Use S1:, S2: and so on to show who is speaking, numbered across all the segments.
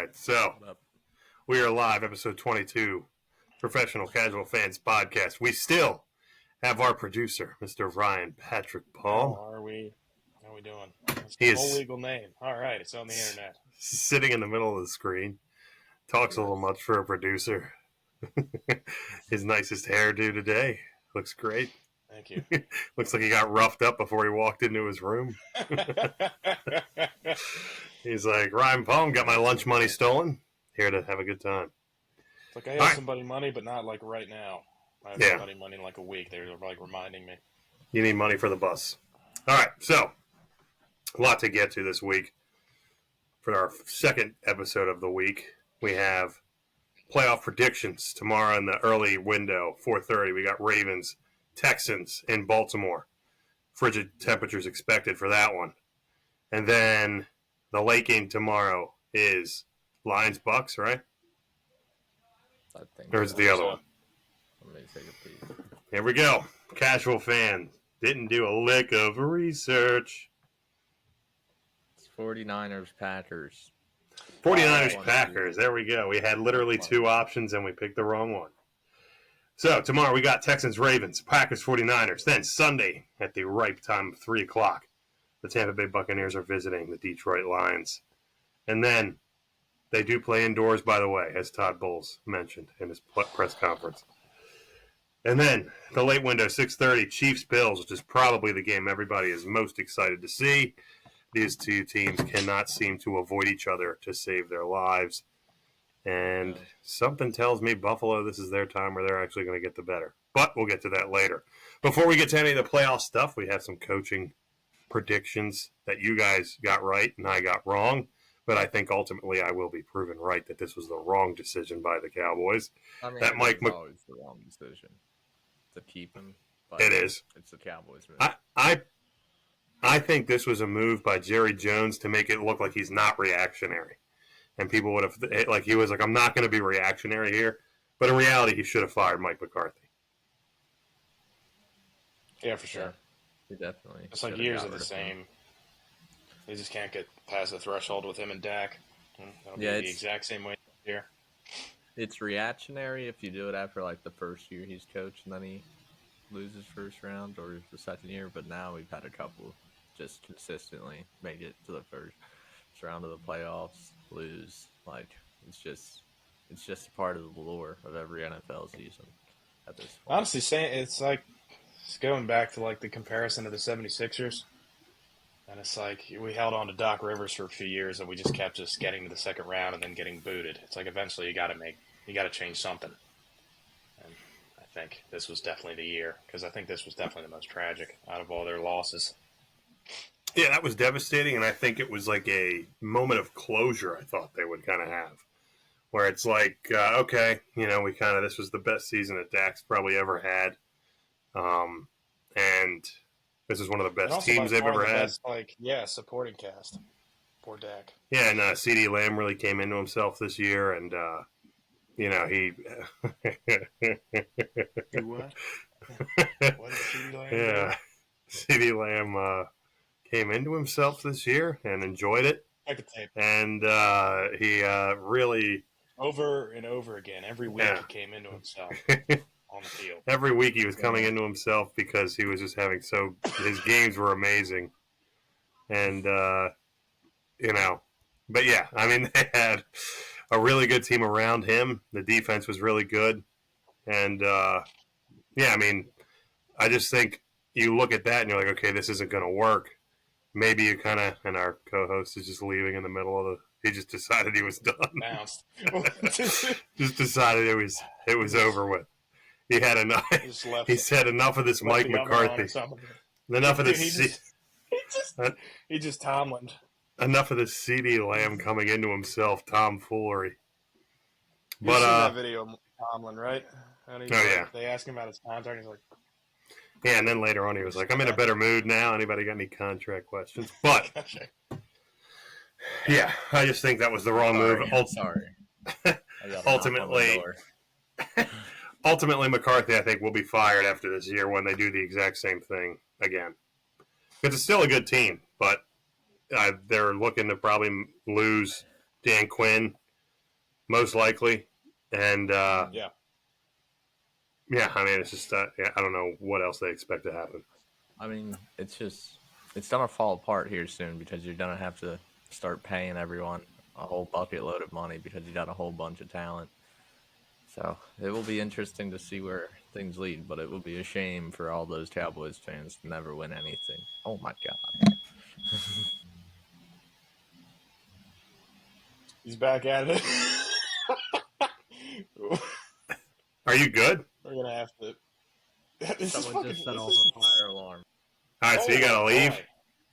S1: right, so we are live, episode 22, Professional Casual Fans podcast. We still have our producer, Mr. Ryan Patrick Palm.
S2: How are we doing? It's the whole legal name. All right, it's on the internet.
S1: Sitting in the middle of the screen. Talks a little much for a producer. His nicest hairdo today. Looks great.
S2: Thank you.
S1: Looks like he got roughed up before he walked into his room. He's like, Ryan Palm, got my lunch money stolen. Here to have a good time.
S2: It's like I owe somebody money, but not like right now. I owe somebody money in like a week. They're like reminding me.
S1: You need money for the bus. All right, so a lot to get to this week. For our second episode of the week, we have playoff predictions tomorrow in the early window, 4:30. We got Ravens, Texans in Baltimore. Frigid temperatures expected for that one. And then the late game tomorrow is Lions Bucks, right?
S3: I think
S1: or is it the other one?
S3: Let me take a peek.
S1: Here we go. Casual fan. Didn't do a lick of research.
S3: It's 49ers, Packers.
S1: 49ers, Packers. There we go. We had literally two options, and we picked the wrong one. So, tomorrow we got Texans, Ravens, Packers, 49ers. Then, Sunday, at the ripe time of 3 o'clock, the Tampa Bay Buccaneers are visiting the Detroit Lions. And then, they do play indoors, by the way, as Todd Bowles mentioned in his press conference. And then, the late window, 6:30, Chiefs-Bills, which is probably the game everybody is most excited to see. These two teams cannot seem to avoid each other to save their lives. And something tells me Buffalo, this is their time where they're actually going to get the better. But we'll get to that later. Before we get to any of the playoff stuff, we have some coaching predictions that you guys got right and I got wrong. But I think ultimately I will be proven right that this was the wrong decision by the Cowboys.
S3: I mean,
S1: that
S3: it's always the wrong decision to keep him. But
S1: it is.
S3: It's the Cowboys' move.
S1: I think this was a move by Jerry Jones to make it look like he's not reactionary. And people would have, like, he was like, I'm not going to be reactionary here. But in reality, he should have fired Mike McCarthy.
S2: Yeah, for sure.
S3: He definitely.
S2: It's like years of the same. They just can't get past the threshold with him and Dak. It'll be the exact same way here.
S3: It's reactionary if you do it after, like, the first year he's coached and then he loses first round or the second year. But now we've had a couple just consistently make it to the first round of the playoffs, lose. Like, it's just part of the lore of every NFL season at this point.
S2: Honestly, saying it's going back to like the comparison to the 76ers. And it's like we held on to Doc Rivers for a few years and we just kept getting to the second round and then getting booted. It's like eventually you got to change something. And I think this was definitely the year because I think this was definitely the most tragic out of all their losses.
S1: Yeah, that was devastating, and I think it was like a moment of closure I thought they would kind of have, where it's like, okay, this was the best season that Dak's probably ever had, and this is one of the best teams they've ever had.
S2: Supporting cast. Poor Dak.
S1: Yeah, and CeeDee Lamb really came into himself this year, and, he...
S2: Do what? What is CeeDee Lamb?
S1: Yeah, CeeDee Lamb... came into himself this year and enjoyed it.
S2: Like the tape.
S1: And he really...
S2: Over and over again. Every week he came into himself on the field.
S1: Every week he was coming into himself because he was just having his games were amazing. And, But yeah, I mean, they had a really good team around him. The defense was really good. And, I mean, I just think you look at that and you're like, okay, this isn't going to work. Maybe you kind of, and our co-host is just leaving in the middle of he just decided he was done.
S2: Bounced.
S1: Just decided it was over with. He had enough. He said enough of this Mike McCarthy. Enough of this.
S2: He just Tomlined.
S1: Enough of this CeeDee Lamb coming into himself, tomfoolery.
S2: You seen that video of Tomlin, right?
S1: Yeah.
S2: They asked him about his contract. He's like,
S1: yeah, and then later on he was like, I'm in a better mood now. Anybody got any contract questions? But, yeah, I just think that was the wrong move.
S3: Sorry.
S1: Ultimately, McCarthy, I think, will be fired after this year when they do the exact same thing again. Because it's still a good team, but they're looking to probably lose Dan Quinn most likely. And
S2: Yeah.
S1: I mean, it's just I don't know what else they expect to happen.
S3: I mean, it's gonna fall apart here soon because you're gonna have to start paying everyone a whole bucket load of money because you got a whole bunch of talent. So it will be interesting to see where things lead, but it will be a shame for all those Cowboys fans to never win anything. Oh my God.
S2: He's back at it.
S1: Are you good?
S2: We're going to have to. This
S3: Someone
S2: is
S3: just set
S2: fucking.
S3: off a fire alarm.
S1: All right, so you gotta leave.
S2: Boy.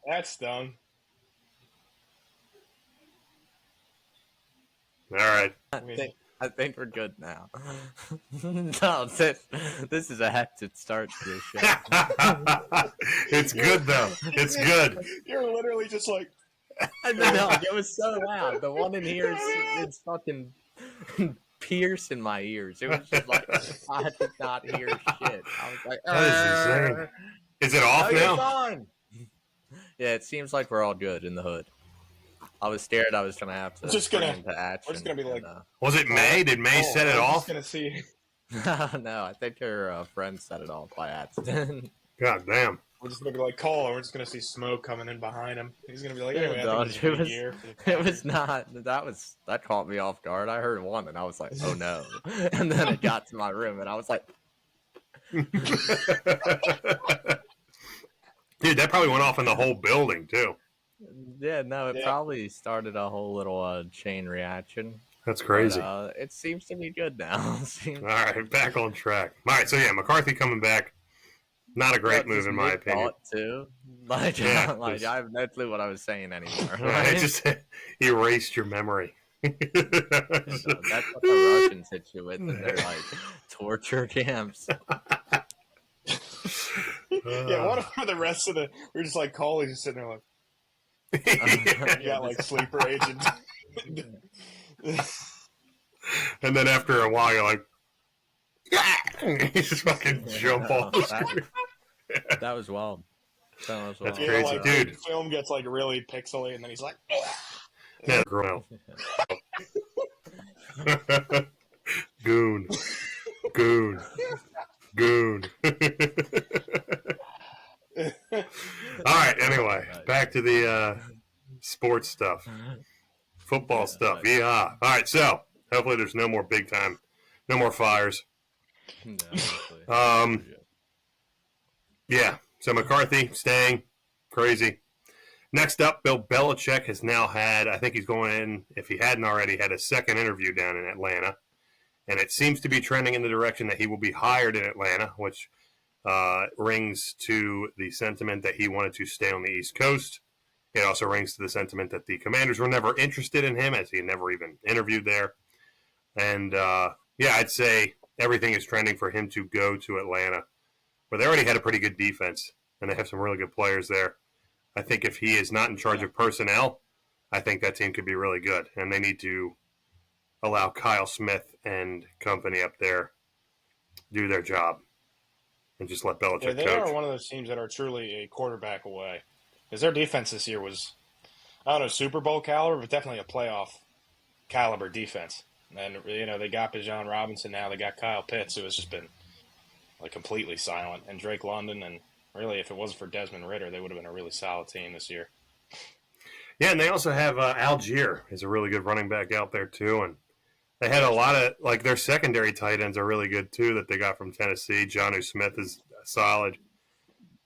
S2: That's dumb.
S1: All right.
S3: I think we're good now. No, this is a hectic start to this show.
S1: It's good though. It's good.
S2: You're literally just like.
S3: I know, it was so loud. The one in here is fucking piercing my ears. It was just like I did not hear shit. I was like,
S1: That is insane. Is it off
S3: no,
S1: now?
S3: you're fine. Yeah, it seems like we're all good in the hood. I was scared I was gonna have to spring into action.
S2: We're just gonna be like,
S1: was it May? Did May set it off?
S2: I'm just gonna see.
S3: No, I think her friend set it off by accident.
S1: God damn.
S2: We're just gonna be like, call, and we're just gonna see smoke coming in behind him. He's gonna be like, anyway,
S3: No,
S2: I think it's a good year for the
S3: it was not. That caught me off guard. I heard one, and I was like, oh no. And then it got to my room, and I was like,
S1: Dude, that probably went off in the whole building too.
S3: yeah, no, it probably started a whole little chain reaction.
S1: That's crazy.
S3: But, it seems to be good now.
S1: All right, back on track. All right, so yeah, McCarthy coming back. Not a great move in my opinion.
S3: Too. Like,
S1: Yeah,
S3: like I have no clue what I was saying anymore.
S1: It just erased your memory.
S3: That's what the Russians hit you with in their like torture camps.
S2: Yeah, what for the rest of the? We're just like Coley's just sitting there like, you got like sleeper agent.
S1: And then after a while, you're like, you just fucking jump off the screen.
S3: That was wild.
S1: That's
S2: You
S1: crazy,
S2: know, like,
S1: dude.
S2: The film gets like really pixely, and then he's like,
S1: Yeah, girl. Goon. Goon. Goon. All right, anyway, back to the sports stuff. Football stuff. Yeah. All right, so hopefully there's no more big time, no more fires.
S3: No,
S1: Yeah, so McCarthy staying. Crazy. Next up, Bill Belichick has now had, I think he's going in, if he hadn't already, had a second interview down in Atlanta. And it seems to be trending in the direction that he will be hired in Atlanta, which rings to the sentiment that he wanted to stay on the East Coast. It also rings to the sentiment that the Commanders were never interested in him, as he never even interviewed there. And, I'd say everything is trending for him to go to Atlanta, where they already had a pretty good defense, and they have some really good players there. I think if he is not in charge of personnel, I think that team could be really good. And they need to allow Kyle Smith and company up there do their job and just let Belichick coach.
S2: they are one of those teams that are truly a quarterback away. Because their defense this year was, I don't know, Super Bowl caliber, but definitely a playoff caliber defense. And, you know, they got Bijan Robinson now. They got Kyle Pitts, who has just been like completely silent. And Drake London, and really, if it wasn't for Desmond Ridder, they would have been a really solid team this year.
S1: Yeah, and they also have Algier is a really good running back out there, too. And they had a lot of, like, their secondary tight ends are really good, too, that they got from Tennessee. Jonnu Smith is solid.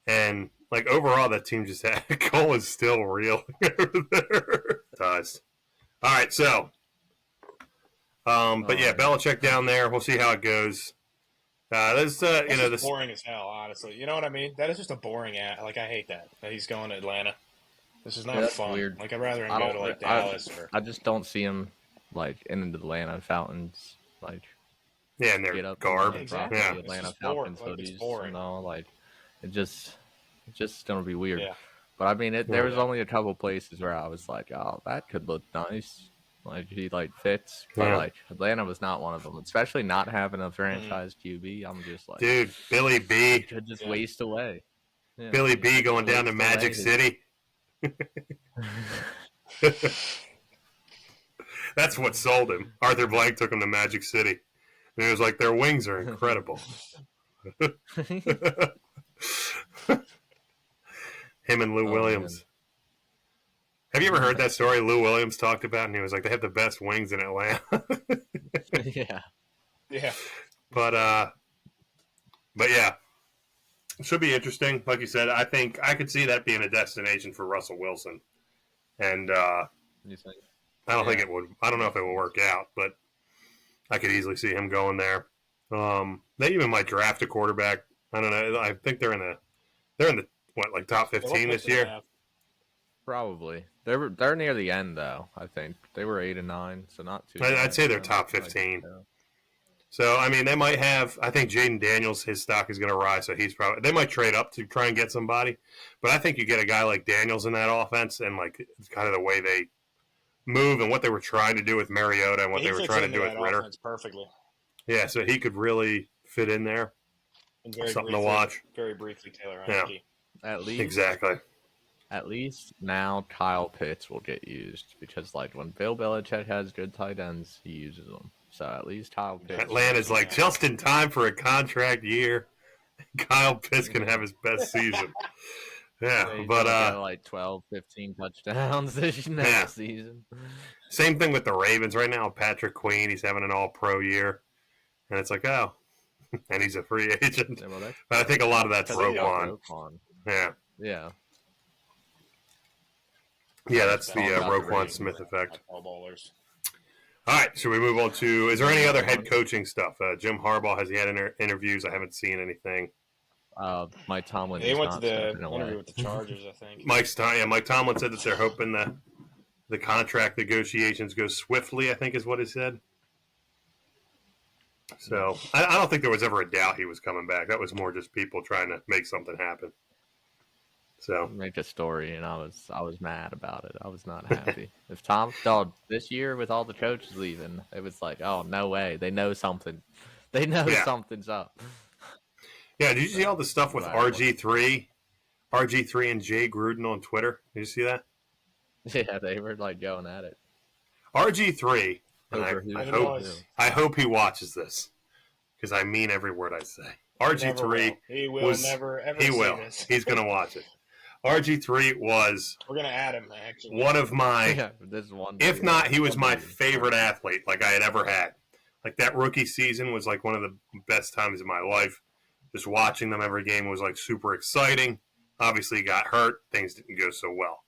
S1: And, like, overall, that team just had, Cole is still real over there. All right, so, but yeah, Belichick down there. We'll see how it goes. This
S2: boring as hell, honestly. You know what I mean? That is just a boring ad. Like, I hate that he's going to Atlanta. This is not fun.
S3: Weird.
S2: Like, I'd rather him go to like Dallas.
S3: I just don't see him like in the Atlanta Falcons. Like,
S1: and their garb.
S2: Exactly.
S1: Yeah,
S3: Atlanta Falcons hoodies. You know, like it's just gonna be weird.
S2: Yeah.
S3: But I mean, there was only a couple places where I was like, oh, that could look nice. Like he fits, but like Atlanta was not one of them. Especially not having a franchise QB. I'm just like,
S1: dude, Billy B
S3: could just waste away. Yeah.
S1: Billy B going down to Magic City. That's what sold him. Arthur Blank took him to Magic City. And he was like, their wings are incredible. Him and Lou Williams.
S3: Man.
S1: Have you ever heard that story Lou Williams talked about? And he was like, they have the best wings in Atlanta.
S3: Yeah.
S2: Yeah.
S1: But yeah. It should be interesting. Like you said, I think I could see that being a destination for Russell Wilson. And
S3: You think?
S1: I don't think it would. I don't know if it will work out, but I could easily see him going there. They even might draft a quarterback. I don't know. I think they're in the what, top 15 this year?
S3: Probably. They're near the end though. I think they were 8 and 9, so not too.
S1: I'd say they're top 15. So I mean, they might have. I think Jaden Daniels, his stock is going to rise. So they might trade up to try and get somebody. But I think you get a guy like Daniels in that offense, and like it's kind of the way they move and what they were trying to do with Mariota and what they were trying to do with Ritter.
S2: Perfectly.
S1: Yeah, so he could really fit in there.
S2: And
S1: Something to watch.
S2: Very briefly, Taylor Heineke.
S3: Yeah. At least
S1: Exactly.
S3: At least now Kyle Pitts will get used because like when Bill Belichick has good tight ends, he uses them. So at least Kyle Pitts.
S1: Atlanta's like just in time for a contract year. Kyle Pitts can have his best season. Yeah, but
S3: like 12, 15 touchdowns this season.
S1: Same thing with the Ravens right now. Patrick Queen, he's having an All-Pro year, and it's like, oh, and he's a free agent. Yeah, well, but I think a lot of that's Roquan. Yeah,
S3: yeah,
S1: yeah. That's the Roquan Smith effect. All right, should we move on to? Is there any other head coaching stuff? Jim Harbaugh, has he had interviews? I haven't seen anything.
S3: Mike Tomlin.
S2: They went to the interview with the Chargers, I think.
S1: Mike Tomlin said that they're hoping the contract negotiations go swiftly, I think is what he said. So I don't think there was ever a doubt he was coming back. That was more just people trying to make something happen. So
S3: make a story, and I was mad about it. I was not happy. If this year with all the coaches leaving, it was like, oh no way, they know something. They know something's up.
S1: Yeah, did you see all the stuff with RG3 and Jay Gruden on Twitter? Did you see that?
S3: Yeah, they were like going at it.
S1: RG3, and I hope he watches this because I mean every word I say. RG3
S2: he will never ever
S1: he
S2: see
S1: will.
S2: This.
S1: He's going to watch it. RG3 was
S2: we're going to add him actually.
S1: One of my if not he was my favorite athlete like I had ever had. Like that rookie season was like one of the best times of my life. Just watching them every game was like super exciting. Obviously, he got hurt. Things didn't go so well.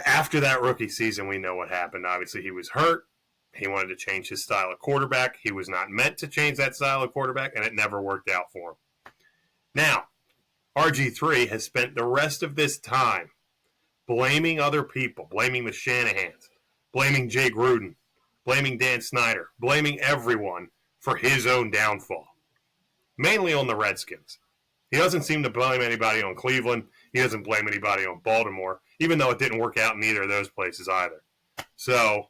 S1: After that rookie season, we know what happened. Obviously, he was hurt. He wanted to change his style of quarterback. He was not meant to change that style of quarterback, and it never worked out for him. Now, RG3 has spent the rest of this time blaming other people, blaming the Shanahans, blaming Jay Gruden, blaming Dan Snyder, blaming everyone for his own downfall. Mainly on the Redskins. He doesn't seem to blame anybody on Cleveland. He doesn't blame anybody on Baltimore, even though it didn't work out in either of those places either. So,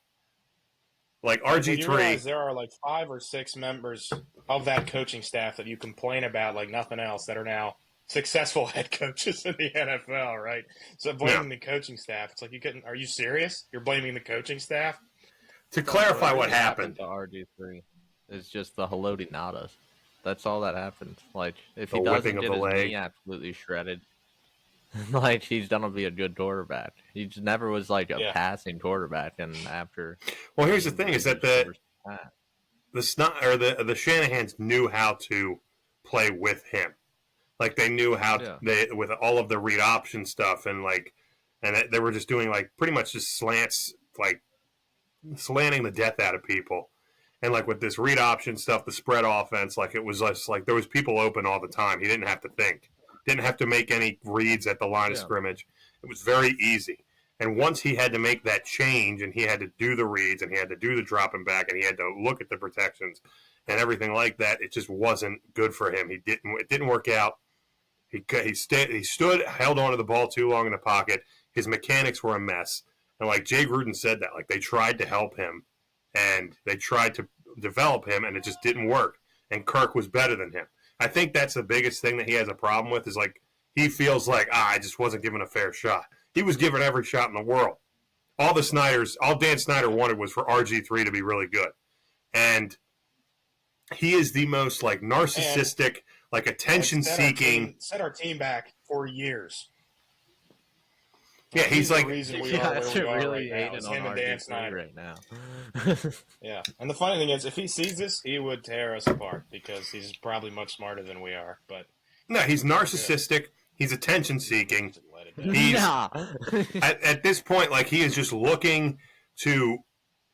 S1: like RG3...
S2: You realize there are like 5 or 6 members of that coaching staff that you complain about like nothing else that are now successful head coaches in the NFL, right? So blaming the coaching staff, it's like are you serious? You're blaming the coaching staff?
S1: To clarify what happened
S3: to RG3 is just the haloti nadas. That's all that happens. Like, if he doesn't get his knee absolutely shredded, like, he's going to be a good quarterback. He just never was, like, a passing quarterback. And after...
S1: Well, here's the thing, is that the Shanahans knew how to play with him. Like, they knew how with all of the read option stuff, and, like, they were just doing, like, pretty much just slants, like, slanting the death out of people. And, like, with this read option stuff, the spread offense, like, it was just, like, there was people open all the time. He didn't have to think. Didn't have to make any reads at the line of scrimmage. It was very easy. And once he had to make that change, and he had to do the reads, and he had to do the dropping back, and he had to look at the protections and everything like that, it just wasn't good for him. It didn't work out. He stood, held on to the ball too long in the pocket. His mechanics were a mess. And, like, Jay Gruden said that. Like, they tried to help him. And they tried to develop him, and it just didn't work. And Kirk was better than him. I think that's the biggest thing that he has a problem with is, like, he feels like, I just wasn't given a fair shot. He was given every shot in the world. all Dan Snyder wanted was for RG3 to be really good. And he is the most like narcissistic, like attention-seeking.
S2: Set our team back for years.
S1: Yeah, he's like
S2: the reason we are where we are
S3: really
S2: right now. It's him and Dan Snyder
S3: right now.
S2: Yeah, and the funny thing is, if he sees this, he would tear us apart because he's probably much smarter than we are. But
S1: no, he's narcissistic. He's attention-seeking. He's at this point, like he is just looking to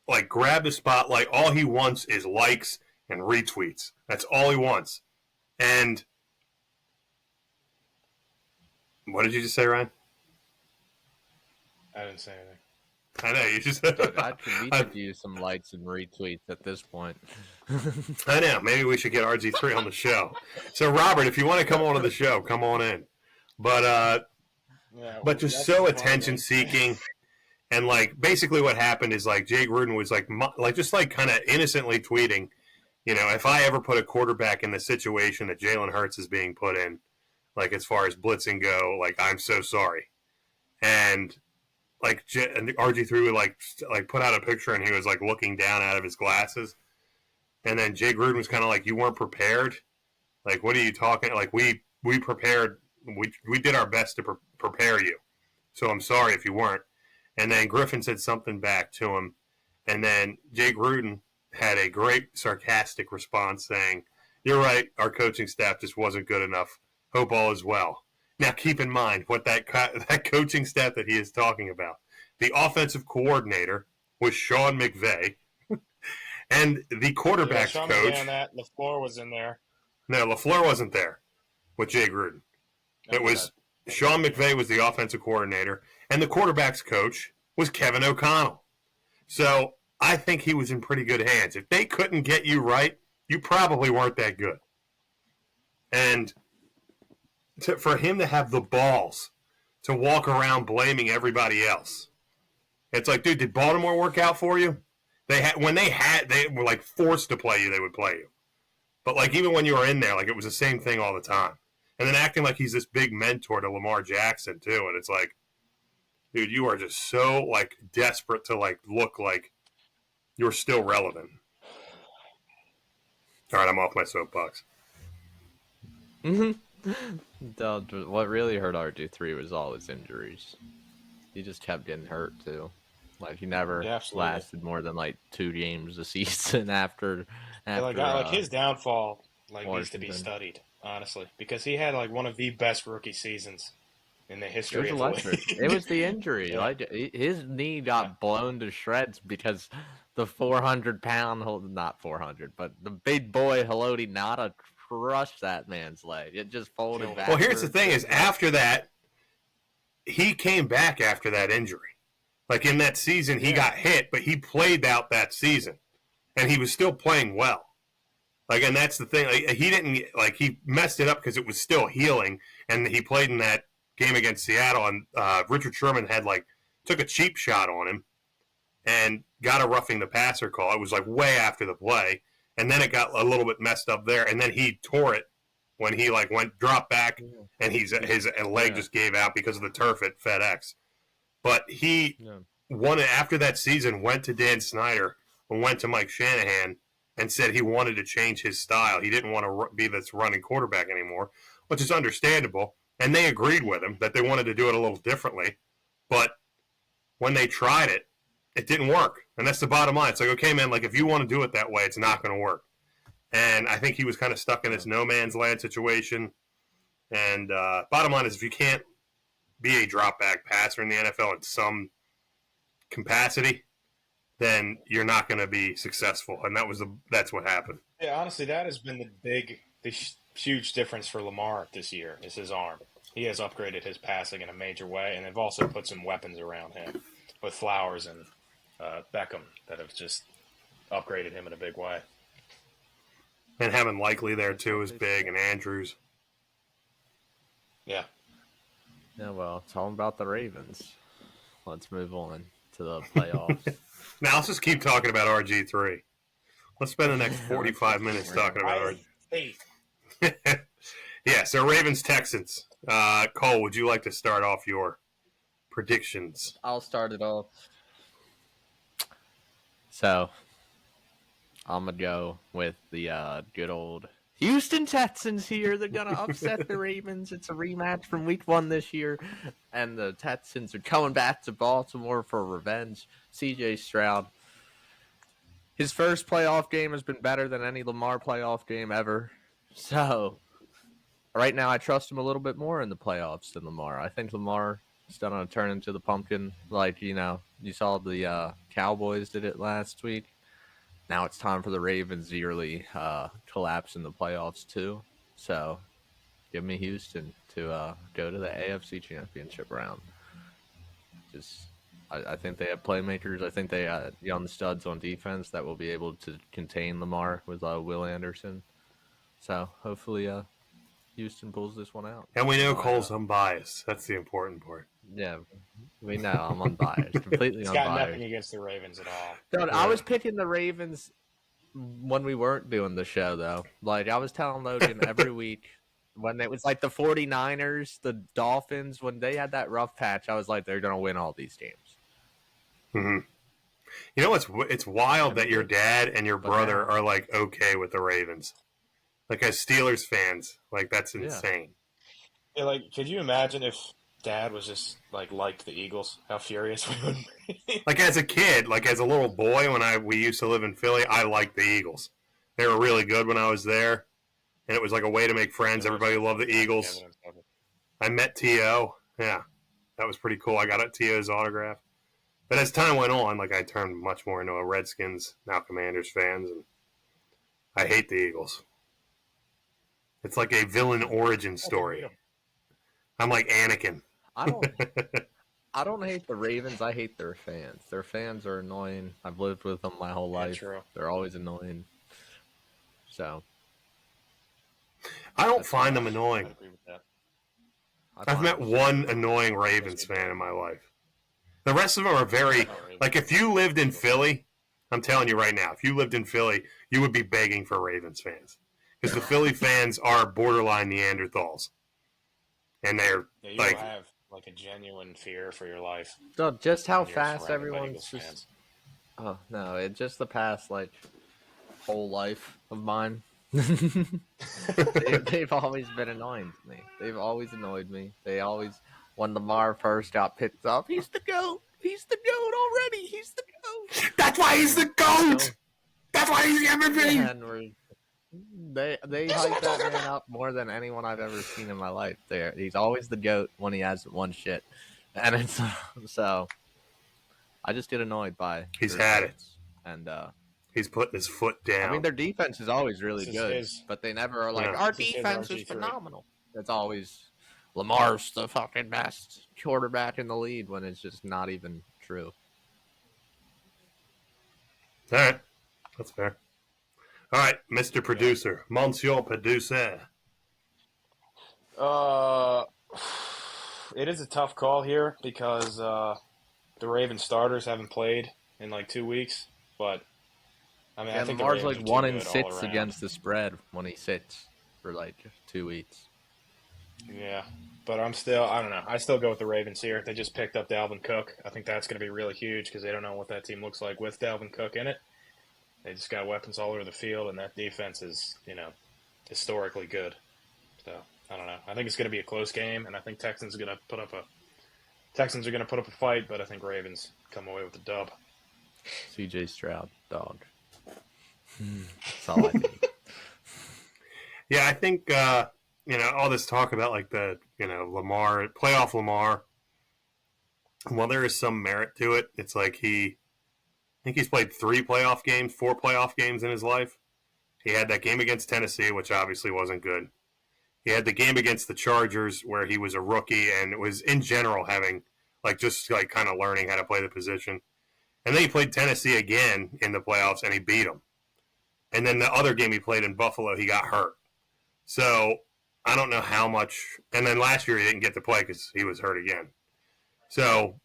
S1: like grab the spotlight. All he wants is likes and retweets. That's all he wants. And what did you just say, Ryan?
S2: I didn't say anything.
S1: I know you just.
S3: We could use some likes and retweets at this point.
S1: I know. Maybe we should get RG3 on the show. So, Robert, if you want to come on to the show, come on in. But just so attention seeking, and like basically what happened is like Jay Gruden was like just like kind of innocently tweeting, you know, if I ever put a quarterback in the situation that Jalen Hurts is being put in, like as far as blitzing go, like I'm so sorry, and RG3 would like put out a picture and he was like looking down out of his glasses, and then Jay Gruden was kind of like, you weren't prepared, like what are you talking? Like we prepared. We did our best to prepare you, so I'm sorry if you weren't. And then Griffin said something back to him, and then Jay Gruden had a great sarcastic response saying, "You're right, our coaching staff just wasn't good enough. Hope all is well." Now keep in mind what that coaching staff that he is talking about. The offensive coordinator was Sean McVay, and the quarterback's coach.
S2: LaFleur was in there.
S1: No, LaFleur wasn't there with Jay Gruden. It was Sean McVay was the offensive coordinator, and the quarterback's coach was Kevin O'Connell. So I think he was in pretty good hands. If they couldn't get you right, you probably weren't that good. And for him to have the balls to walk around blaming everybody else, it's like, dude, did Baltimore work out for you? They were like forced to play you, they would play you. But like even when you were in there, like it was the same thing all the time. And then acting like he's this big mentor to Lamar Jackson too, and it's like, dude, you are just so like desperate to like look like you're still relevant. All right, I'm off my soapbox.
S3: What really hurt RG3 was all his injuries. He just kept getting hurt too. Like he never lasted more than like 2 games a season after
S2: his downfall needs to be studied. Honestly, because he had like one of the best rookie seasons in the history of the league.
S3: It was the injury. Yeah. Like his knee got blown to shreds because the 400-pound, not 400, but the big boy Haloti Ngata crushed that man's leg. It just folded back.
S1: Well, here's the thing: is after that, he came back after that injury. Like in that season, he got hit, but he played out that season, and he was still playing well. Like, and that's the thing. Like, he didn't he messed it up because it was still healing, and he played in that game against Seattle, and Richard Sherman had took a cheap shot on him, and got a roughing the passer call. It was like way after the play, and then it got a little bit messed up there, and then he tore it when he dropped back, and his leg just gave out because of the turf at FedEx. But he won it after that season. Went to Dan Snyder and went to Mike Shanahan and said he wanted to change his style. He didn't want to be this running quarterback anymore, which is understandable. And they agreed with him that they wanted to do it a little differently. But when they tried it, it didn't work. And that's the bottom line. It's like, okay, man, if you want to do it that way, it's not going to work. And I think he was kind of stuck in this no man's land situation. And bottom line is, if you can't be a drop back passer in the NFL in some capacity, then you're not going to be successful, and that's what happened.
S2: Yeah, honestly, that has been the huge difference for Lamar this year is his arm. He has upgraded his passing in a major way, and they've also put some weapons around him with Flowers and Beckham that have just upgraded him in a big way.
S1: And having Likely there too is big, and Andrews.
S2: Yeah.
S3: Yeah, well, it's all about the Ravens. Let's move on to the playoffs.
S1: Now let's just keep talking about RG3. Let's spend the next 45 minutes talking about RG3. Yeah, so Ravens-Texans. Cole, would you like to start off your predictions?
S3: I'll start it off. So I'm going to go with the good old Houston Texans here. They're going to upset the Ravens. It's a rematch from week 1 this year. And the Texans are coming back to Baltimore for revenge. CJ Stroud. His first playoff game has been better than any Lamar playoff game ever. So right now I trust him a little bit more in the playoffs than Lamar. I think Lamar is going to turn into the pumpkin. Like, you saw the Cowboys did it last week. Now it's time for the Ravens to yearly collapse in the playoffs too. So give me Houston to go to the AFC Championship round. I think they have playmakers. I think they young studs on defense that will be able to contain Lamar with Will Anderson. So hopefully Houston pulls this one out.
S1: And we know Cole's unbiased. That's the important part.
S3: Yeah, we know I'm unbiased, completely
S2: It's
S3: unbiased.
S2: got nothing against the Ravens at all.
S3: Dude, I was picking the Ravens when we weren't doing the show, though. Like, I was telling Logan every week when it was like the 49ers, the Dolphins, when they had that rough patch, I was like, they're going to win all these games.
S1: Mm-hmm. You know, it's wild that your dad and your brother are, like, okay with the Ravens. Like, as Steelers fans, like, that's insane.
S2: Yeah, like, could you imagine if Dad was just, liked the Eagles? How furious we would be.
S1: Like, as a kid, like, as a little boy, when we used to live in Philly, I liked the Eagles. They were really good when I was there, and it was like a way to make friends. Everybody loved the Eagles. I met T.O. Yeah, that was pretty cool. I got T.O.'s autograph. But as time went on, like, I turned much more into a Redskins, now Commanders fans, and I hate the Eagles. It's like a villain origin story. I'm like Anakin.
S3: I don't hate the Ravens. I hate their fans. Their fans are annoying. I've lived with them my whole life.
S2: True.
S3: They're always annoying. So
S1: I don't find them annoying.
S2: I agree with that.
S1: I've met one annoying Ravens fan in my life. The rest of them are very, like, if you lived in Philly, I'm telling you right now, if you lived in Philly, you would be begging for Ravens fans. Because the Philly fans are borderline Neanderthals. And they're,
S2: You
S1: like,
S2: have, a genuine fear for your life.
S3: So just how
S2: when you're
S3: fast
S2: surrounded by
S3: everyone's
S2: Eagles
S3: just.
S2: fans.
S3: Oh no! It's just the past whole life of mine. They've always been annoying to me. They've always annoyed me. They always, when Lamar first got picked up, he's the GOAT. He's the GOAT already. He's the GOAT.
S1: that's why he's the GOAT. That's why he's the MVP.
S3: And they hype that man up more than anyone I've ever seen in my life. He's always the GOAT when he hasn't won shit, and it's so. I just get annoyed by.
S1: He's had it,
S3: and
S1: he's putting his foot down.
S3: I mean, their defense is always really good, but they never are like, our
S2: This is
S3: defense
S2: his
S3: is
S2: RG3.
S3: phenomenal. It's always Lamar's the fucking best quarterback in the league when it's just not even true.
S1: All right, that's fair. All right, Mr. Producer, Monsieur Producer.
S2: It is a tough call here because the Ravens starters haven't played in 2 weeks, but I mean, I think
S3: Lamar's
S2: the Ravens
S3: 1
S2: are
S3: and
S2: too good
S3: 6
S2: all around.
S3: against the spread when he sits for 2 weeks.
S2: Yeah, but I don't know. I still go with the Ravens here. They just picked up Dalvin Cook. I think that's going to be really huge because they don't know what that team looks like with Dalvin Cook in it. They just got weapons all over the field, and that defense is, historically good. So I don't know. I think it's going to be a close game, and I think Texans are going to put up a fight, but I think Ravens come away with the dub.
S3: CJ Stroud, dog. That's all I need.
S1: Yeah, I think all this talk about the Lamar playoff Lamar. While there is some merit to it, it's like I think he's played 4 playoff games in his life. He had that game against Tennessee, which obviously wasn't good. He had the game against the Chargers where he was a rookie and it was in general having kind of learning how to play the position. And then he played Tennessee again in the playoffs and he beat them. And then the other game he played in Buffalo, he got hurt. So I don't know how much. And then last year he didn't get to play because he was hurt again. So,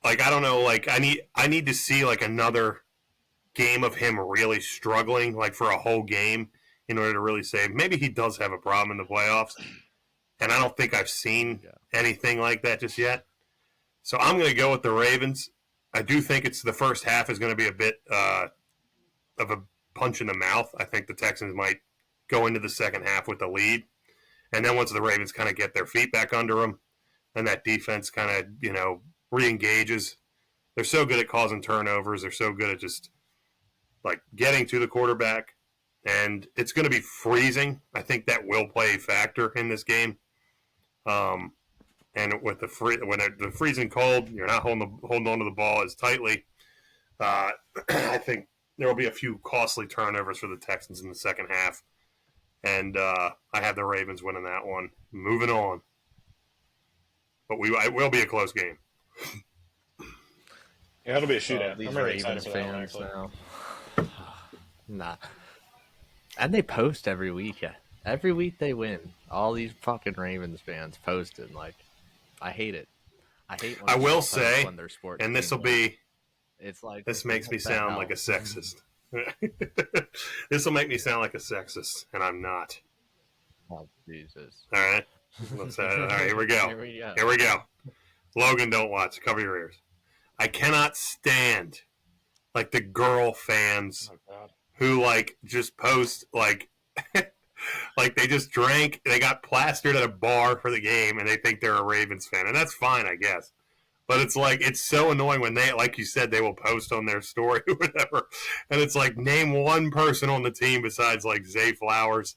S1: I don't know. I need to see another game of him really struggling, for a whole game, in order to really say maybe he does have a problem in the playoffs. And I don't think I've seen anything like that just yet. So I'm going to go with the Ravens. I do think it's the first half is going to be a bit of a punch in the mouth. I think the Texans might go into the second half with the lead. And then once the Ravens kind of get their feet back under them, then that defense kind of, re-engages. They're so good at causing turnovers. They're so good at just, getting to the quarterback. And it's going to be freezing. I think that will play a factor in this game. And with the the freezing cold, you're not holding on to the ball as tightly. I think there will be a few costly turnovers for the Texans in the second half. And I have the Ravens winning that one. Moving on. But it will be a close game.
S2: Yeah, it'll be a shootout.
S3: These
S2: I'm really
S3: Ravens
S2: excited for that one,
S3: fans
S2: actually.
S3: now. Nah. And they post every week. Yeah. Every week they win. All these fucking Ravens fans posting. I hate it. I hate when
S1: I will
S3: post
S1: say,
S3: when their sports
S1: and this
S3: team
S1: will
S3: wins.
S1: be,
S3: It's like
S1: this makes me
S3: what the
S1: sound
S3: hell?
S1: like a sexist. This will make me sound like a sexist, and I'm not.
S3: Oh, Jesus.
S1: All right? All right, here we go.
S3: Here we go.
S1: Here we go. Logan, don't watch. Cover your ears. I cannot stand, the girl fans
S2: Oh, God.
S1: who, just post, they just drank, they got plastered at a bar for the game, and they think they're a Ravens fan. And that's fine, I guess. But it's it's so annoying when they, like you said, they will post on their story or whatever. And it's name one person on the team besides, Zay Flowers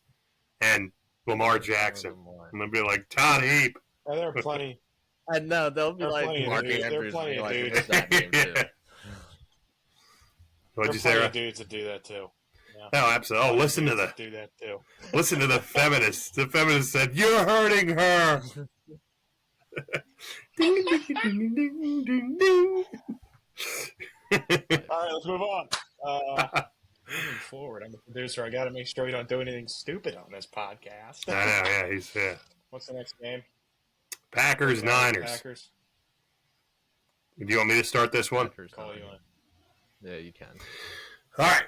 S1: and Lamar Jackson. And they'll be like, Todd Heap.
S2: Oh, there are plenty.
S3: And no, they'll be
S2: There are
S3: like
S2: plenty of
S3: Mark
S2: dudes- there are
S3: Andrews.
S2: plenty of
S3: Like,
S2: dudes.
S3: what's that name too?
S1: What'd you say,
S2: There are
S1: Ryan?
S2: plenty of dudes that do that, too. Yeah.
S1: Oh, absolutely. Oh, listen to
S2: Dudes
S1: the
S2: that do that, too.
S1: listen to the feminists. The feminists said, "You're hurting her." Ding, ding, ding, ding, ding, ding.
S2: All right, let's move on. Moving forward, I'm the producer. I got to make sure we don't do anything stupid on this podcast.
S1: I know. Yeah, he's
S2: What's the next game?
S1: Packers Niners.
S2: Packers.
S1: Do you want me to start this one?
S3: Packers,
S2: Call you
S3: Niners.
S2: on.
S3: Yeah, you can.
S1: All right.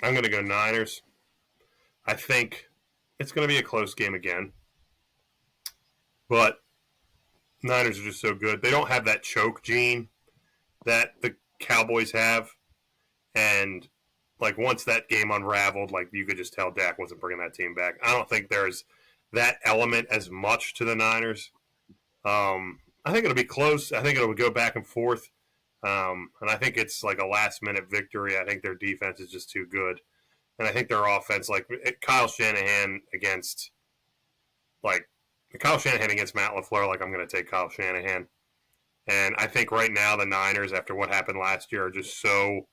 S1: I'm going to go Niners. I think it's going to be a close game again. But Niners are just so good. They don't have that choke gene that the Cowboys have. And, once that game unraveled, you could just tell Dak wasn't bringing that team back. I don't think there's that element as much to the Niners. I think it'll be close. I think it'll go back and forth. And I think it's a last-minute victory. I think their defense is just too good. And I think their offense, Kyle Shanahan against Matt LaFleur, I'm going to take Kyle Shanahan. And I think right now the Niners, after what happened last year, are just so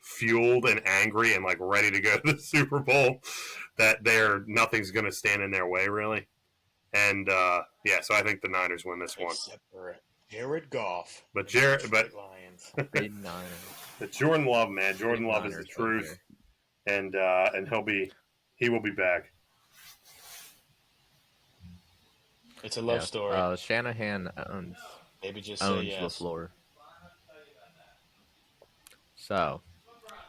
S1: fueled and angry and ready to go to the Super Bowl that nothing's going to stand in their way, really. And so I think the Niners win this one.
S2: Except for Jared Goff.
S1: But
S2: Lions.
S3: Big Niners.
S1: But Jordan Love, man, Jordan
S3: Big
S1: Love is the
S3: Niners
S1: truth, and he will be back.
S2: It's a love story.
S3: Shanahan owns
S2: Maybe just say
S3: owns
S2: yes.
S3: LaFleur. So,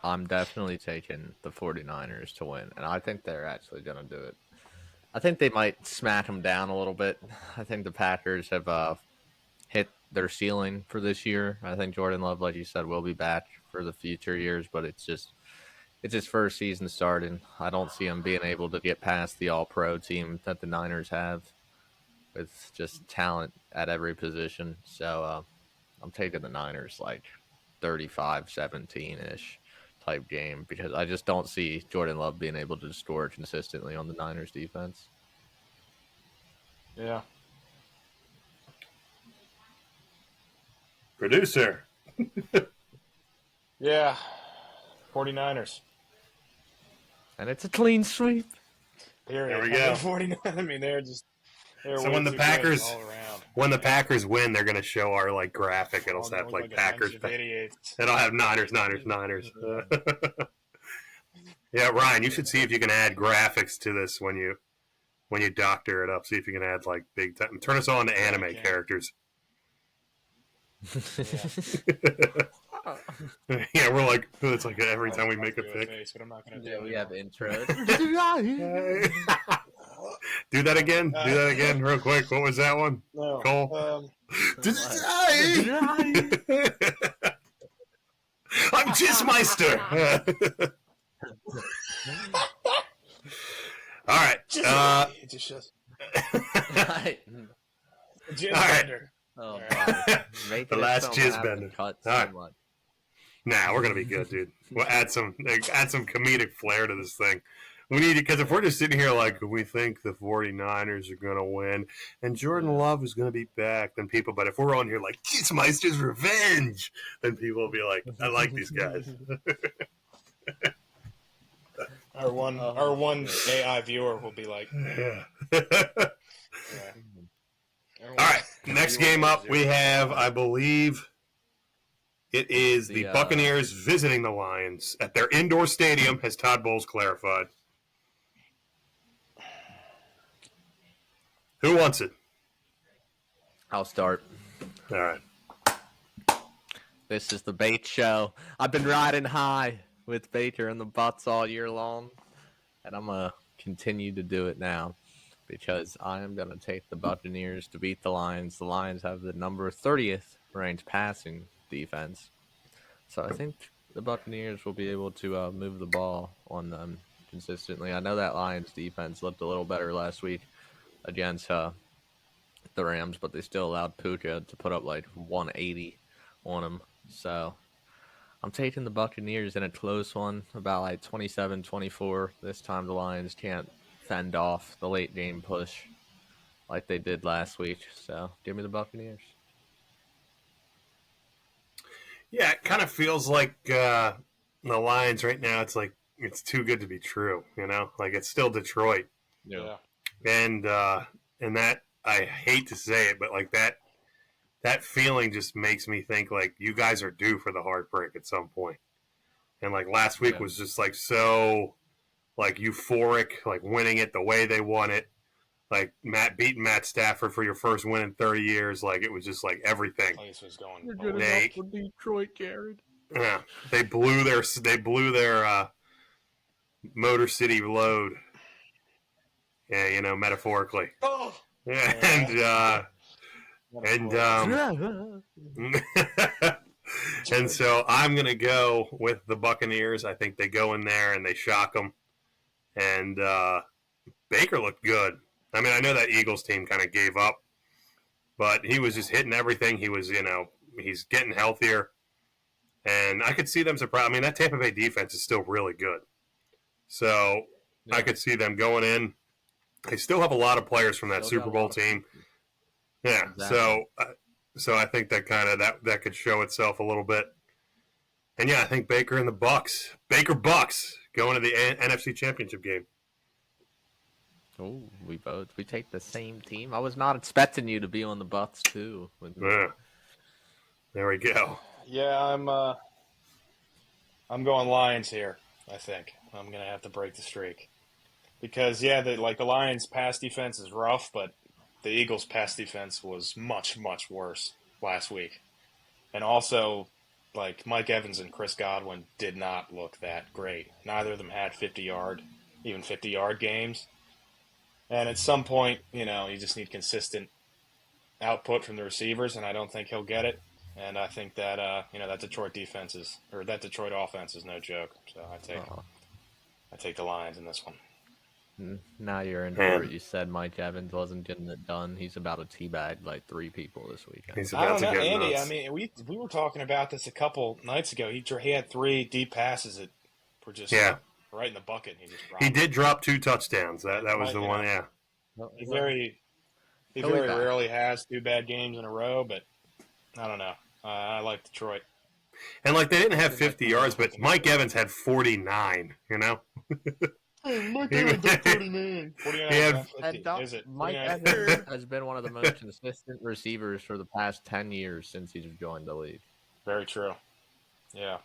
S3: I'm definitely taking the 49ers to win, and I think they're actually going to do it. I think they might smack them down a little bit. I think the Packers have hit their ceiling for this year. I think Jordan Love, like you said, will be back for the future years, but it's his first season starting. I don't see him being able to get past the all-pro team that the Niners have with just talent at every position. So I'm taking the Niners 35-17-ish type game because I just don't see Jordan Love being able to score consistently on the Niners defense.
S2: Yeah.
S1: Producer.
S2: Yeah. 49ers.
S3: And it's a clean sweep.
S2: Period.
S1: There we go.
S2: 49. I mean, they're
S1: So when the Packers
S2: all around.
S1: when the Packers win, they're going to show our graphic. It'll
S2: All
S1: have
S2: look a
S1: Packers.
S2: bunch of idiots.
S1: It'll have Niners. Yeah, Ryan, you should see if you can add graphics to this when you doctor it up. See if you can add big time. Turn us on to anime
S2: Okay.
S1: characters.
S2: Yeah.
S1: Yeah, we're it's every time we make a
S2: I'll do
S1: pick.
S2: face, but I'm not gonna do
S3: Yeah,
S2: it
S3: we have
S2: anymore.
S3: intros.
S1: Do that again. Do that again, real quick. What was that one?
S2: No.
S1: Cole. I'm Jizzmeister. All right.
S2: It just shows.
S3: Right.
S2: Jizz
S1: All right.
S2: bender.
S3: Oh,
S1: The last jizz bender.
S3: Cut
S1: All
S3: so
S1: right.
S3: much.
S1: Nah, we're gonna be good, dude. We'll add some comedic flair to this thing. We need, because if we're just sitting here like we think the 49ers are gonna win and Jordan Love is gonna be back, then people. But if we're on here like Jizzmeister's revenge, then people will be like, I like these guys.
S2: Our one AI viewer will be like,
S1: Yeah.
S2: yeah.
S1: All right, next game up we have, I believe, it is the Buccaneers visiting the Lions at their indoor stadium, as Todd Bowles clarified. Who wants it?
S3: I'll start.
S1: All right.
S3: This is the Bait Show. I've been riding high with Baker and the Butts all year long, and I'm going to continue to do it now because I am going to take the Buccaneers to beat the Lions. The Lions have the number 30th ranked passing defense, so I think the Buccaneers will be able to move the ball on them consistently. I know that Lions defense looked a little better last week against the Rams, but they still allowed Puka to put up like 180 on them. So I'm taking the Buccaneers in a close one, about like 27-24. This time the Lions can't fend off the late game push like they did last week. So give me the Buccaneers.
S1: Yeah, it kind of feels like the Lions right now, it's like it's too good to be true, you know? Like it's still Detroit.
S2: Yeah.
S1: And that, I hate to say it, but like that feeling just makes me think like you guys are due for the heartbreak at some point. And like last week was just like so like euphoric, like winning it the way they won it. Like beating Matt Stafford for your first win in 30 years, like it was just like everything.
S2: Place was going.
S3: You're good enough for Detroit, Jared.
S1: Yeah, they blew their Motor City load. Yeah, you know, metaphorically.
S2: Oh.
S1: Yeah, and so I'm gonna go with the Buccaneers. I think they go in there and they shock them. And Baker looked good. I mean, I know that Eagles team kind of gave up, but he was just hitting everything. He was, you know, he's getting healthier, and I could see them surprise. I mean, that Tampa Bay defense is still really good, so I could see them going in. They still have a lot of players from that Super Bowl team. Yeah, exactly. So I think that kind of that could show itself a little bit. And yeah, I think Baker and the Bucks, Bucks, going to the NFC Championship game.
S3: Oh, we take the same team. I was not expecting you to be on the Bucks too.
S1: Yeah. There we go.
S2: Yeah, I'm going Lions here. I think I'm gonna have to break the streak because the Lions' pass defense is rough, but the Eagles' pass defense was much worse last week, and also like Mike Evans and Chris Godwin did not look that great. Neither of them had 50-yard games. And at some point, you know, you just need consistent output from the receivers, and I don't think he'll get it. And I think that that Detroit offense is no joke. So I take the Lions in this one.
S3: Now you're into it. You said Mike Evans wasn't getting it done. He's about to teabag like 3 people this weekend.
S1: He's
S2: I
S1: about
S2: don't know,
S1: to get
S2: Andy.
S1: nuts.
S2: I mean, we were talking about this a couple nights ago. He had 3 deep passes that were just right in the bucket. And
S1: he did drop 2 touchdowns. That was the one. Yeah.
S2: He very rarely has 2 bad games in a row, but I don't know. I like Detroit.
S1: And like they didn't have 50 yards, but Mike Evans had 49. You know.
S2: Mike Evans had 49. 49 is it?
S3: Mike Evans has been one of the most consistent receivers for the past 10 years since he's joined the league.
S2: Very true. Yeah.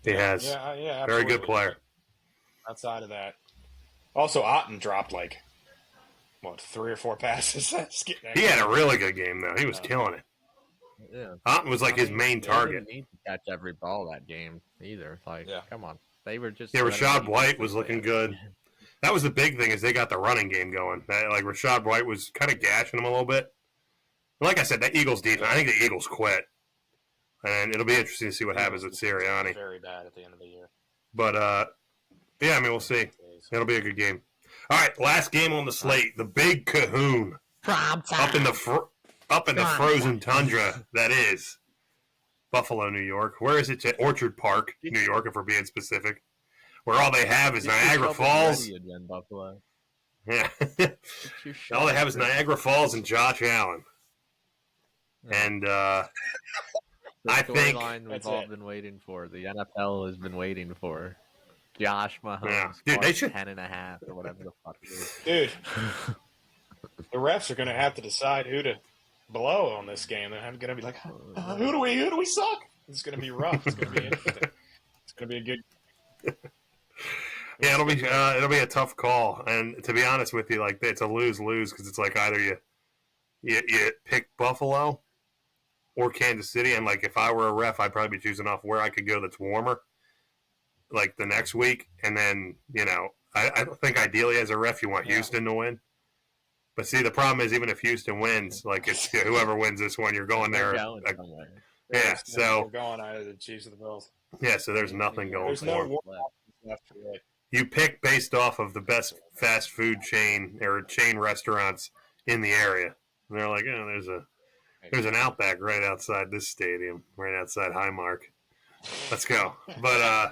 S1: He has.
S2: Yeah,
S1: very good player.
S2: Outside of that. Also, Otten dropped 3 or 4 passes.
S1: He had a really good game, though. He was killing it.
S3: Yeah.
S1: Otten was his main target.
S3: They didn't need to catch every ball that game either. Come on. They were just.
S1: Yeah, Rashad White was looking good. That was the big thing is they got the running game going. Like Rashad White was kind of gashing them a little bit. Like I said, that Eagles defense, I think the Eagles quit. And it'll be interesting to see what happens with Sirianni.
S2: Very bad at the end of the year.
S1: But, yeah, I mean, we'll see. It'll be a good game. All right, last game on the slate, the Big Cahoon. Up in the frozen tundra, that is Buffalo, New York. Where is it? Orchard Park, New York, if we're being specific. Where all they have is Niagara Falls.
S3: Again, Buffalo.
S1: Yeah. All they have is Niagara Falls and Josh Allen. And
S3: The
S1: I think
S3: storyline we've all been waiting for. The NFL has been waiting for. Josh Mahomes,
S1: Yeah. Dude, they should
S3: 10.5 or whatever the fuck it is.
S2: Dude, the refs are going to have to decide who to blow on this game. They're going to be like, who do we suck? It's going to be rough. It's going to be interesting. It's going to be a good.
S1: Yeah, it'll be a tough call, and to be honest with you, like it's a lose-lose because it's like either you pick Buffalo or Kansas City, and like if I were a ref, I'd probably be choosing off where I could go that's warmer, like the next week, and then I think ideally as a ref you want Houston to win, but see the problem is even if Houston wins, like it's whoever wins this one, you're going there. Yeah, so
S2: we're going either the Chiefs or the Bills.
S1: Yeah, so there's nothing going
S2: There's
S1: for
S2: no
S1: them.
S2: left to right.
S1: You pick based off of the best fast food chain or chain restaurants in the area. And they're like, there's an Outback right outside this stadium, right outside Highmark. Let's go. But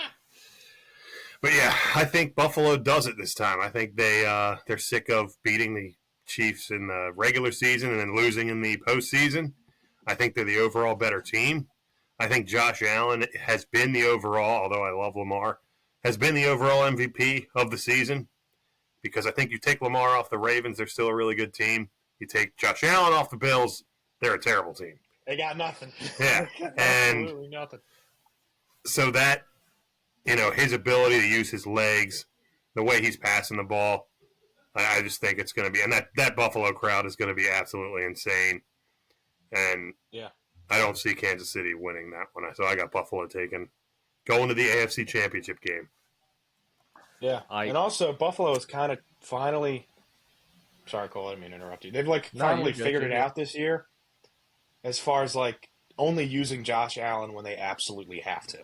S1: yeah, I think Buffalo does it this time. I think they're sick of beating the Chiefs in the regular season and then losing in the postseason. I think they're the overall better team. I think Josh Allen has been the overall, although I love Lamar, has been the overall MVP of the season because I think you take Lamar off the Ravens, they're still a really good team. You take Josh Allen off the Bills, they're a terrible team.
S2: They got nothing.
S1: Yeah.
S2: Absolutely nothing.
S1: So that, his ability to use his legs, the way he's passing the ball, I just think it's going to be, and that Buffalo crowd is going to be absolutely insane. And
S2: yeah,
S1: I don't see Kansas City winning that one. So I got Buffalo going to the AFC Championship game.
S2: Yeah, and also Buffalo is kind of finally. Sorry, Cole, I didn't mean to interrupt you. They've finally figured it out this year, as far as only using Josh Allen when they absolutely have to.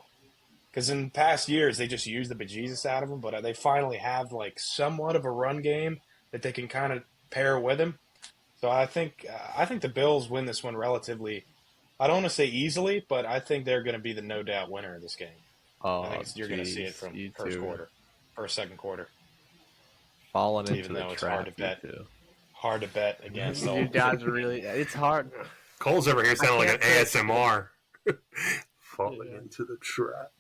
S2: Because in past years they just use the bejesus out of him, but they finally have somewhat of a run game that they can kind of pair with him. So I think the Bills win this one relatively. I don't want to say easily, but I think they're going to be the no doubt winner of this game.
S3: Oh,
S2: I think you're going to see it from second quarter.
S3: Falling into
S2: even
S3: the
S2: though it's
S3: trap.
S2: hard to bet against.
S3: You guys are really. It's hard.
S1: Cole's over here sounding like an ASMR. Falling into the trap.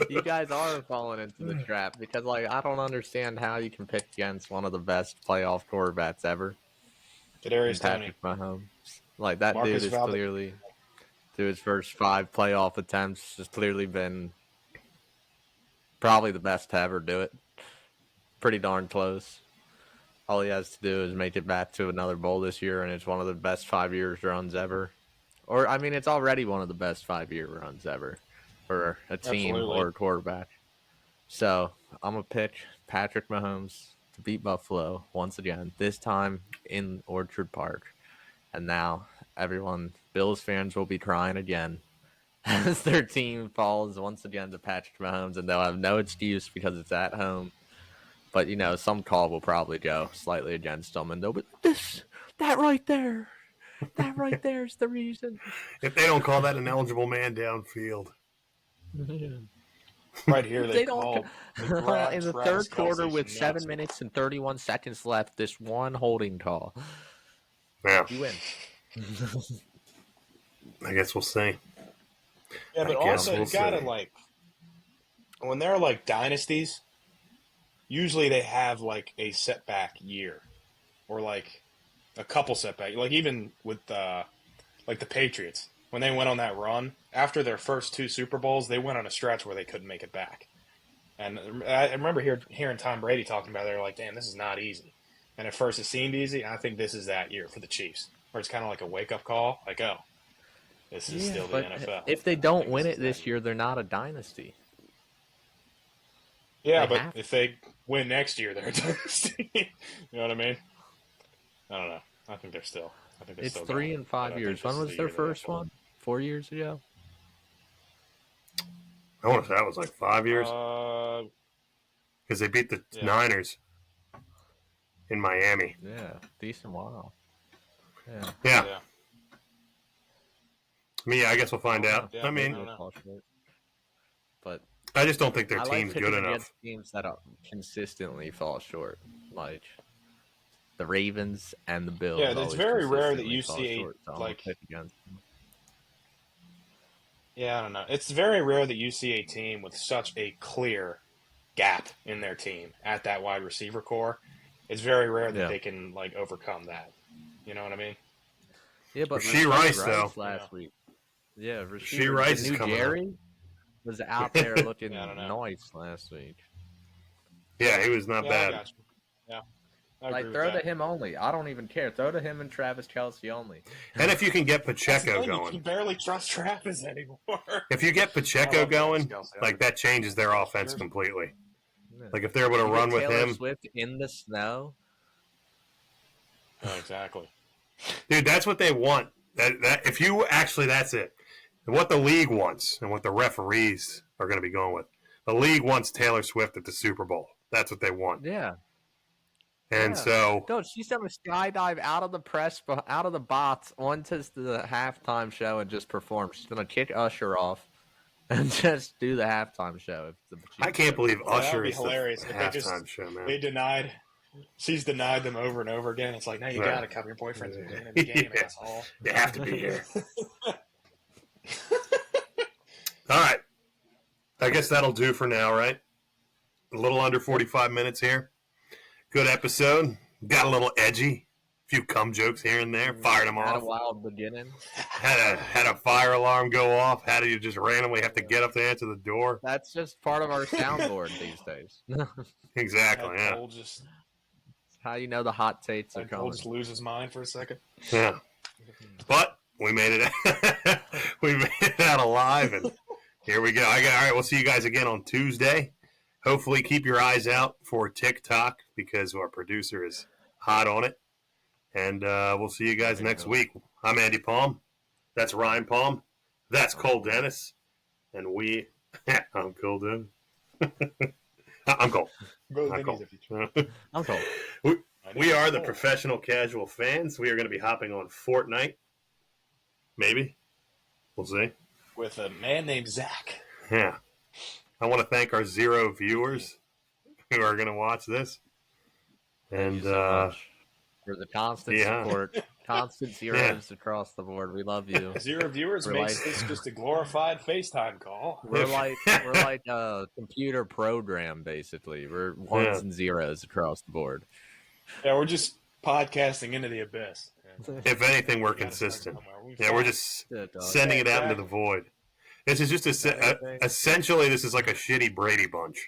S3: You guys are falling into the trap because I don't understand how you can pick against one of the best playoff quarterbacks ever.
S2: Kadarius
S3: Patrick Mahomes. That
S2: Marcus
S3: dude is
S2: Valdez.
S3: clearly through his first 5 playoff attempts has clearly been probably the best to ever do it. Pretty darn close. All he has to do is make it back to another bowl this year, and it's one of the best 5-year runs ever. Or, it's already one of the best 5-year runs ever for a team or a quarterback. So, I'm going to pick Patrick Mahomes to beat Buffalo once again, this time in Orchard Park. And now, Bills fans will be crying again as their team falls once again to Patrick Mahomes, and they'll have no excuse because it's at home. But, some call will probably go slightly against them, and they'll be that right there. That right there is the reason.
S1: If they don't call that an eligible man downfield.
S2: Right here, they call
S3: in the third quarter with 7 minutes and 31 seconds left. This one holding call.
S1: Yeah,
S3: you win.
S1: I guess we'll see.
S2: Yeah, but also you gotta when they're dynasties, usually they have a setback year, or a couple setbacks. Even with the Patriots, when they went on that run after their first 2 Super Bowls, they went on a stretch where they couldn't make it back. And I remember hearing Tom Brady talking about it. They were like, "Damn, this is not easy." And at first it seemed easy. I think this is that year for the Chiefs, where it's kind of like a wake up call. This is still the NFL.
S3: If they don't win it this year, they're not a dynasty.
S2: Yeah,
S3: They
S2: but
S3: have
S2: if they win next year, they're a dynasty. You know what I mean? I don't know. I think they're still. I think they're
S3: It's
S2: still
S3: 3
S2: going,
S3: and
S2: but
S3: 5
S2: I think
S3: years.
S2: this
S3: When
S2: is
S3: was
S2: the
S3: their
S2: year they go
S3: first
S2: for
S3: one? 4 years ago.
S1: I want to say that was like 5
S2: it.
S1: years because they beat the
S2: Yeah.
S1: Niners in Miami.
S3: Yeah, decent while. Yeah.
S1: Yeah.
S2: Yeah.
S1: I mean, yeah, I guess we'll find out.
S2: Yeah,
S1: I
S2: maybe
S1: mean,
S2: I don't know.
S3: Fall short. But
S1: I just don't think their
S3: I like
S1: team's
S3: picking
S1: good
S3: against
S1: enough.
S3: teams that consistently fall short, like the Ravens and the Bills.
S2: Yeah, it's
S3: always
S2: very rare that
S3: consistently
S2: you
S3: fall
S2: see
S3: short, so I'm gonna
S2: like.
S3: pick against them.
S2: Yeah, I don't know. It's very rare that you see a team with such a clear gap in their team at that wide receiver core. It's very rare that
S3: Yeah.
S2: they can like overcome that. You know what I mean?
S3: Yeah, but
S1: Rashee Rice, though.
S3: last week. Yeah,
S1: Rashee Rice
S3: the
S1: is
S3: new
S1: coming up.
S3: Jerry was out there looking
S2: Yeah, I don't know.
S3: nice last week.
S1: Yeah, he was not
S2: Yeah, I
S1: bad.
S2: got you. Yeah, I
S3: Like,
S2: agree
S3: throw
S2: with
S3: to
S2: that.
S3: him only. I don't even care. Throw to him and Travis Kelce only.
S1: And if you can get
S2: That's the
S1: Pacheco
S2: thing, you
S1: going,
S2: can barely trust Travis anymore.
S1: if you get
S2: I
S1: Pacheco
S2: love
S1: going,
S2: Travis Kelce.
S1: like that changes their offense completely.
S3: Yeah.
S1: Like if they're able to
S3: You
S1: run
S3: get
S1: with
S3: Taylor
S1: him,
S3: Swift in the snow.
S2: Oh, exactly.
S1: dude, that's what they want. That if you actually, that's it. What the league wants and what the referees are going to be going with. The league wants Taylor Swift at the Super Bowl. That's what they want.
S3: Yeah.
S1: And
S3: Yeah.
S1: so,
S3: Dude, she's done a skydive out of the out of the box onto the halftime show and just perform. She's gonna kick Usher off and just do the halftime show.
S1: I can't believe
S2: Yeah, that would
S1: Usher
S2: be
S1: is the
S2: hilarious if they
S1: halftime show, man.
S2: They denied. She's denied them over and over again. It's like, no, you
S1: Right.
S2: gotta come. Your boyfriend's beginning of the game,
S1: Yeah.
S2: asshole.
S1: You have to be here. All right. I guess that'll do for now, right? A little under 45 minutes here. Good episode. Got a little edgy. A few cum jokes here and there. Fired them
S3: Had a
S1: off.
S3: wild beginning.
S1: Had a fire alarm go off. How do you just randomly have to get up to answer the door?
S3: That's just part of our soundboard these days.
S1: Exactly,
S2: That
S1: yeah.
S2: Cole just,
S3: How you know the hot takes are
S2: that Cole
S3: coming.
S2: just lose his mind for a second.
S1: Yeah. But we made it we made it out alive, and here we go. All right, we'll see you guys again on Tuesday. Hopefully keep your eyes out for TikTok because our producer is hot on it. And we'll see you guys next week. I'm Andy Palm. That's Ryan Palm. That's Cole Dennis. And I'm Cole Dennis. I'm Cole. I'm Cole.
S3: I'm cold.
S1: We are the Professional Casual Fans. We are going to be hopping on Fortnite. Maybe. We'll see.
S2: With a man named Zach.
S1: Yeah. I want to thank our 0 viewers who are going to watch this.
S3: Thank you so much for the constant support. Constant zeros across the board. We love you.
S2: 0 viewers makes this just a glorified FaceTime call.
S3: We're like a computer program, basically. We're ones and zeros across the board.
S2: Yeah, we're just podcasting into the abyss.
S1: If anything, we're consistent. Yeah, we're just sending it out into the void. This is just essentially this is like a shitty Brady Bunch.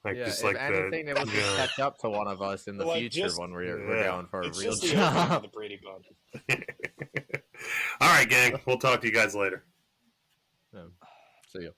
S1: Like
S3: yeah,
S1: just
S3: if
S1: like
S3: anything, it will just catch up to one of us in the future when we're going for a real job.
S2: The Brady Bunch.
S1: All right, gang. We'll talk to you guys later.
S3: See you.